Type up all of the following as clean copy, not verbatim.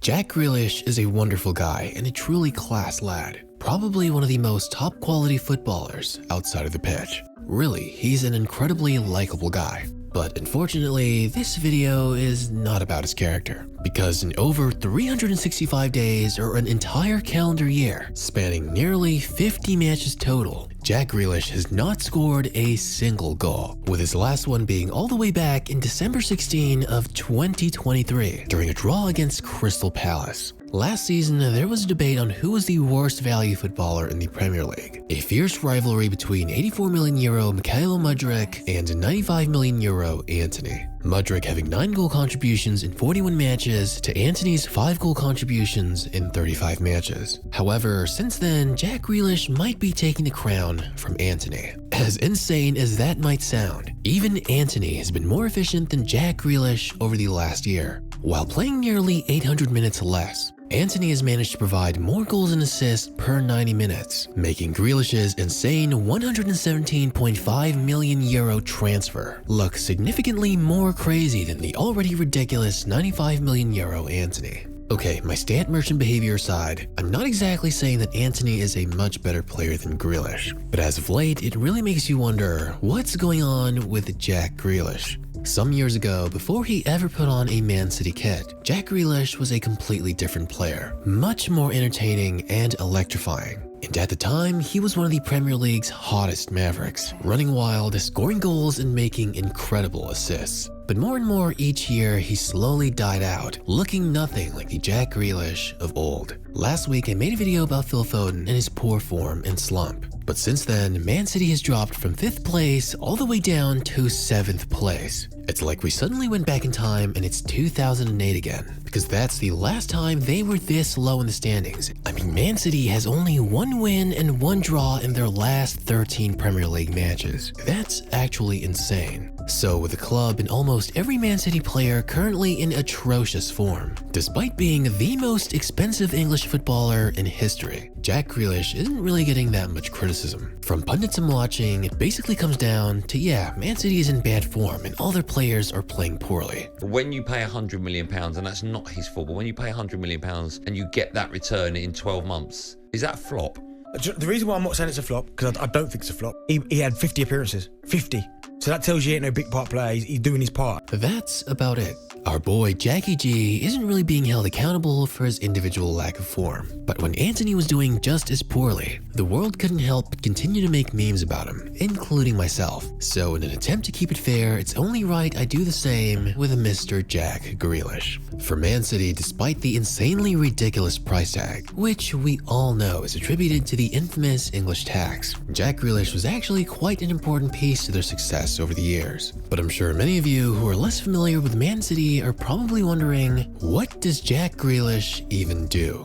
Jack Grealish is a wonderful guy and a truly class lad. Probably one of the most top quality footballers outside of the pitch. Really, he's an incredibly likable guy. But unfortunately, this video is not about his character. Because in over 365 days or an entire calendar year, spanning nearly 50 matches total, Jack Grealish has not scored a single goal, with his last one being all the way back in December 16 of 2023 during a draw against Crystal Palace. Last season, there was a debate on who was the worst value footballer in the Premier League. A fierce rivalry between €84 million Mikhailo Mudryk and €95 million Antony. Mudryk having 9 goal contributions in 41 matches to Antony's 5 goal contributions in 35 matches. However, since then, Jack Grealish might be taking the crown from Antony. As insane as that might sound, even Antony has been more efficient than Jack Grealish over the last year. While playing nearly 800 minutes less, Antony has managed to provide more goals and assists per 90 minutes, making Grealish's insane €117.5 million transfer look significantly more crazy than the already ridiculous €95 million Antony. Okay, my stat merchant behavior aside, I'm not exactly saying that Antony is a much better player than Grealish, but as of late, it really makes you wonder what's going on with Jack Grealish. Some years ago, before he ever put on a Man City kit, Jack Grealish was a completely different player, much more entertaining and electrifying. And at the time, he was one of the Premier League's hottest mavericks, running wild, scoring goals and making incredible assists. But more and more each year, he slowly died out, looking nothing like the Jack Grealish of old. Last week, I made a video about Phil Foden and his poor form and slump. But since then, Man City has dropped from 5th place all the way down to 7th place. It's like we suddenly went back in time and it's 2008 again, because that's the last time they were this low in the standings. I mean, Man City has only 1 win and 1 draw in their last 13 Premier League matches. That's actually insane. So with the club and almost every Man City player currently in atrocious form, despite being the most expensive English footballer in history, Jack Grealish isn't really getting that much criticism. From pundits I'm watching, it basically comes down to, yeah, Man City is in bad form and all their players are playing poorly. When you pay £100 million, and that's not his fault, but when you pay £100 million and you get that return in 12 months, is that a flop? The reason why I'm not saying it's a flop, because I don't think it's a flop, he had 50 appearances. 50. So that tells you he ain't no big part player, he's doing his part. That's about it. Our boy Jackie G isn't really being held accountable for his individual lack of form. But when Antony was doing just as poorly, the world couldn't help but continue to make memes about him, including myself. So in an attempt to keep it fair, it's only right I do the same with a Mr. Jack Grealish. For Man City, despite the insanely ridiculous price tag, which we all know is attributed to the infamous English tax, Jack Grealish was actually quite an important piece to their success over the years. But I'm sure many of you who are less familiar with Man City are probably wondering, what does Jack Grealish even do?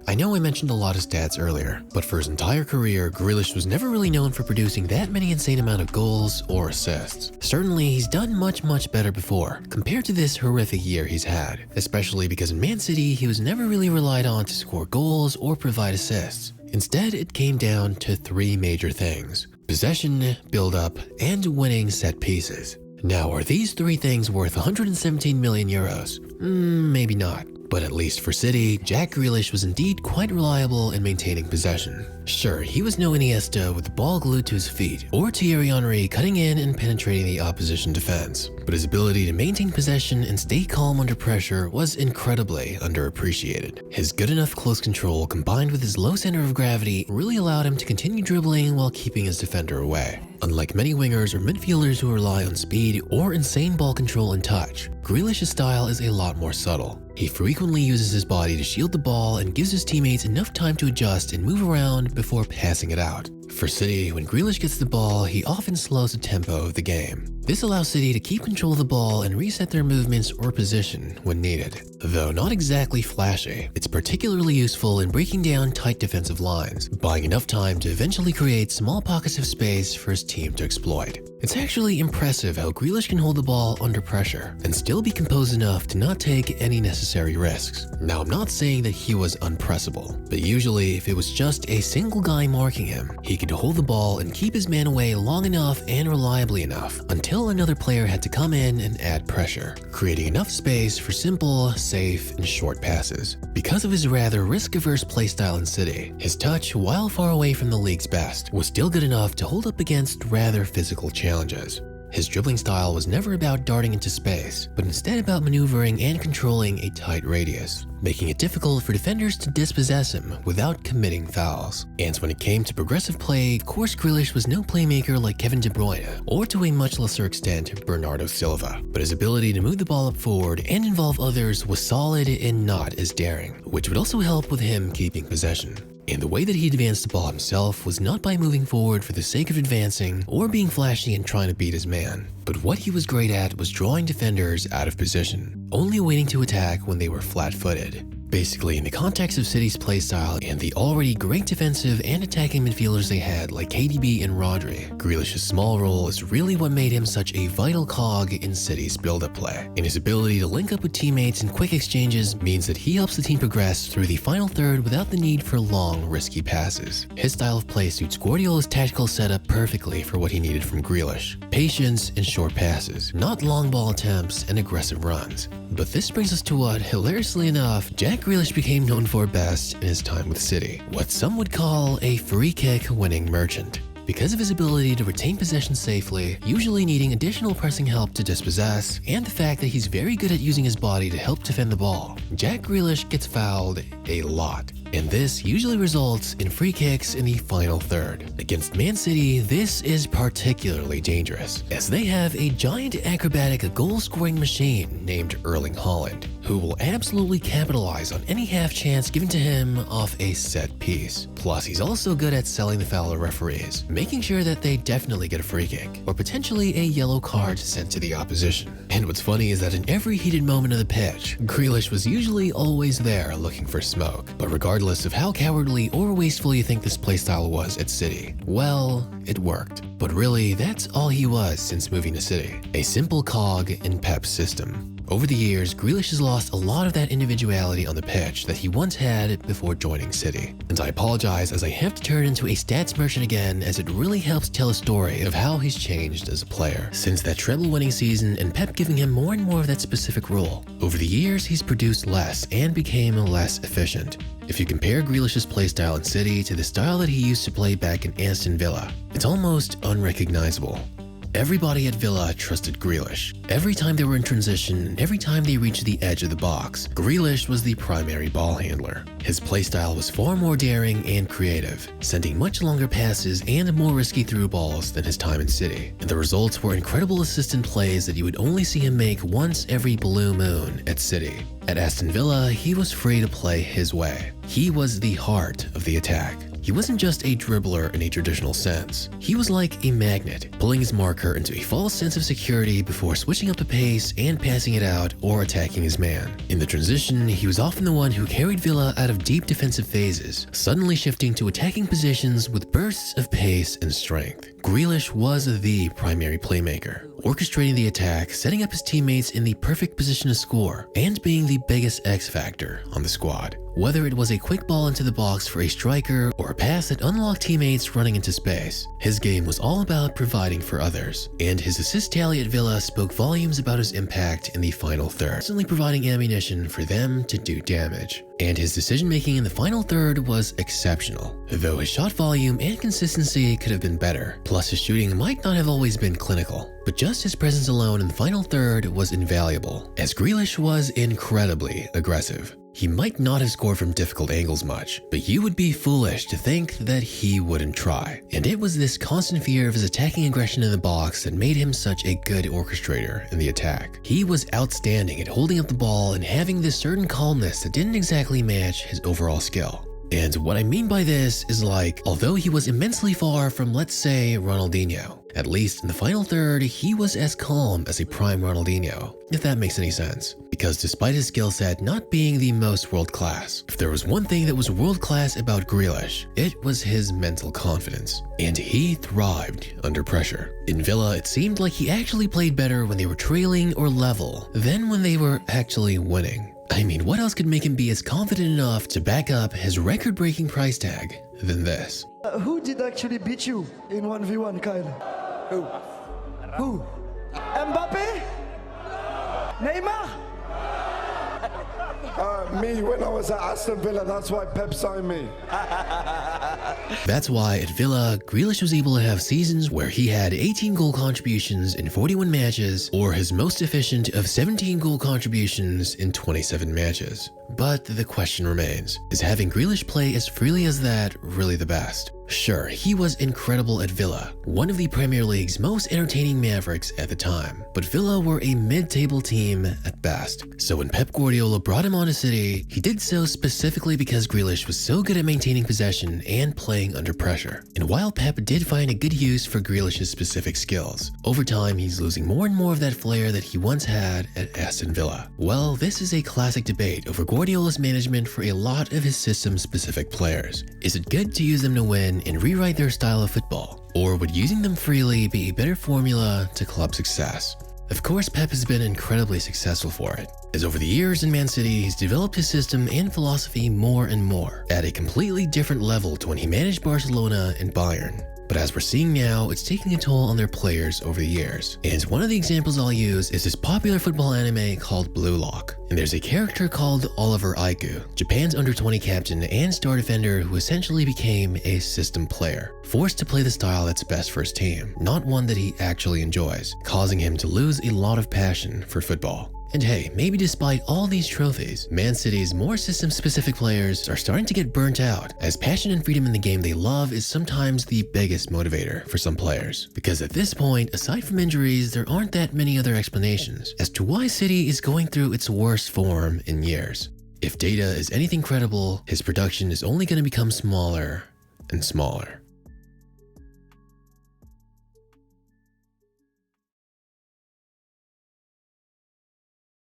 I know I mentioned a lot of stats earlier, but for his entire career, Grealish was never really known for producing that many insane amount of goals or assists. Certainly, he's done much better before, compared to this horrific year he's had, especially because in Man City, he was never really relied on to score goals or provide assists. Instead, it came down to 3 major things: possession, build-up, and winning set pieces. Now, are these 3 things worth €117 million? Maybe not. But at least for City, Jack Grealish was indeed quite reliable in maintaining possession. Sure, he was no Iniesta with the ball glued to his feet, or Thierry Henry cutting in and penetrating the opposition defense, but his ability to maintain possession and stay calm under pressure was incredibly underappreciated. His good enough close control combined with his low center of gravity really allowed him to continue dribbling while keeping his defender away. Unlike many wingers or midfielders who rely on speed or insane ball control and touch, Grealish's style is a lot more subtle. He frequently uses his body to shield the ball and gives his teammates enough time to adjust and move around before passing it out. For City, when Grealish gets the ball, he often slows the tempo of the game. This allows City to keep control of the ball and reset their movements or position when needed. Though not exactly flashy, it's particularly useful in breaking down tight defensive lines, buying enough time to eventually create small pockets of space for his team to exploit. It's actually impressive how Grealish can hold the ball under pressure and still be composed enough to not take any necessary risks. Now, I'm not saying that he was unpressable, but usually if it was just a single guy marking him, he could hold the ball and keep his man away long enough and reliably enough until another player had to come in and add pressure, creating enough space for simple, safe, and short passes. Because of his rather risk-averse playstyle in City, his touch, while far away from the league's best, was still good enough to hold up against rather physical challenges. His dribbling style was never about darting into space, but instead about maneuvering and controlling a tight radius, making it difficult for defenders to dispossess him without committing fouls. And when it came to progressive play, of course Grealish was no playmaker like Kevin De Bruyne, or to a much lesser extent Bernardo Silva, but his ability to move the ball up forward and involve others was solid and not as daring, which would also help with him keeping possession. And the way that he advanced the ball himself was not by moving forward for the sake of advancing or being flashy and trying to beat his man, but what he was great at was drawing defenders out of position, only waiting to attack when they were flat-footed. Basically, in the context of City's playstyle and the already great defensive and attacking midfielders they had like KDB and Rodri, Grealish's small role is really what made him such a vital cog in City's build-up play. And his ability to link up with teammates in quick exchanges means that he helps the team progress through the final third without the need for long, risky passes. His style of play suits Guardiola's tactical setup perfectly for what he needed from Grealish: patience and short passes, not long ball attempts and aggressive runs. But this brings us to what, hilariously enough, Jack Grealish became known for best in his time with City, what some would call a free kick winning merchant. Because of his ability to retain possession safely, usually needing additional pressing help to dispossess, and the fact that he's very good at using his body to help defend the ball, Jack Grealish gets fouled a lot. And this usually results in free kicks in the final third. Against Man City, this is particularly dangerous, as they have a giant acrobatic goal-scoring machine named Erling Haaland, who will absolutely capitalize on any half chance given to him off a set piece. Plus, he's also good at selling the foul to referees, making sure that they definitely get a free kick, or potentially a yellow card sent to the opposition. And what's funny is that in every heated moment of the pitch, Grealish was usually always there looking for smoke. But regardless of how cowardly or wasteful you think this playstyle was at City, well, it worked. But really, that's all he was since moving to City, a simple cog in Pep's system. Over the years, Grealish has lost a lot of that individuality on the pitch that he once had before joining City. And I apologize as I have to turn into a stats merchant again, as it really helps tell a story of how he's changed as a player since that treble-winning season and Pep giving him more and more of that specific role. Over the years, he's produced less and became less efficient. If you compare Grealish's playstyle in City to the style that he used to play back in Aston Villa, it's almost unrecognizable. Everybody at Villa trusted Grealish. Every time they were in transition, every time they reached the edge of the box, Grealish was the primary ball handler. His playstyle was far more daring and creative, sending much longer passes and more risky through balls than his time in City. And the results were incredible assistant plays that you would only see him make once every blue moon at City. At Aston Villa, he was free to play his way. He was the heart of the attack. He wasn't just a dribbler in a traditional sense. He was like a magnet, pulling his marker into a false sense of security before switching up the pace and passing it out or attacking his man. In the transition, he was often the one who carried Villa out of deep defensive phases, suddenly shifting to attacking positions with bursts of pace and strength. Grealish was the primary playmaker, orchestrating the attack, setting up his teammates in the perfect position to score, and being the biggest X factor on the squad. Whether it was a quick ball into the box for a striker or a pass that unlocked teammates running into space, his game was all about providing for others, and his assist tally at Villa spoke volumes about his impact in the final third, constantly providing ammunition for them to do damage. And his decision-making in the final third was exceptional, though his shot volume and consistency could have been better. Plus, his shooting might not have always been clinical, but just his presence alone in the final third was invaluable, as Grealish was incredibly aggressive. He might not have scored from difficult angles much, but you would be foolish to think that he wouldn't try. And it was this constant fear of his attacking aggression in the box that made him such a good orchestrator in the attack. He was outstanding at holding up the ball and having this certain calmness that didn't exactly match his overall skill. And what I mean by this is, like, although he was immensely far from, let's say, Ronaldinho, at least in the final third, he was as calm as a prime Ronaldinho, if that makes any sense. Because despite his skill set not being the most world-class, if there was one thing that was world-class about Grealish, it was his mental confidence. And he thrived under pressure. In Villa, it seemed like he actually played better when they were trailing or level than when they were actually winning. I mean, what else could make him be as confident enough to back up his record-breaking price tag than this? Who did actually beat you in 1v1, Kyle? Who? Mbappe? Neymar? Me, when I was at Aston Villa, that's why Pep signed me. That's why at Villa, Grealish was able to have seasons where he had 18 goal contributions in 41 matches, or his most efficient of 17 goal contributions in 27 matches. But the question remains, is having Grealish play as freely as that really the best? Sure, he was incredible at Villa, one of the Premier League's most entertaining Mavericks at the time, but Villa were a mid-table team at best. So when Pep Guardiola brought him on to City, he did so specifically because Grealish was so good at maintaining possession and playing under pressure. And while Pep did find a good use for Grealish's specific skills, over time he's losing more and more of that flair that he once had at Aston Villa. Well, this is a classic debate over Guardiola's management for a lot of his system-specific players. Is it good to use them to win and rewrite their style of football? Or would using them freely be a better formula to club success? Of course, Pep has been incredibly successful for it, as over the years in Man City, he's developed his system and philosophy more and more, at a completely different level to when he managed Barcelona and Bayern. But as we're seeing now, it's taking a toll on their players over the years. And one of the examples I'll use is this popular football anime called Blue Lock. And there's a character called Oliver Aiku, Japan's under-20 captain and star defender who essentially became a system player, forced to play the style that's best for his team, not one that he actually enjoys, causing him to lose a lot of passion for football. And hey, maybe despite all these trophies, Man City's more system-specific players are starting to get burnt out, as passion and freedom in the game they love is sometimes the biggest motivator for some players. Because at this point, aside from injuries, there aren't that many other explanations as to why City is going through its worst form in years. If data is anything credible, his production is only going to become smaller and smaller.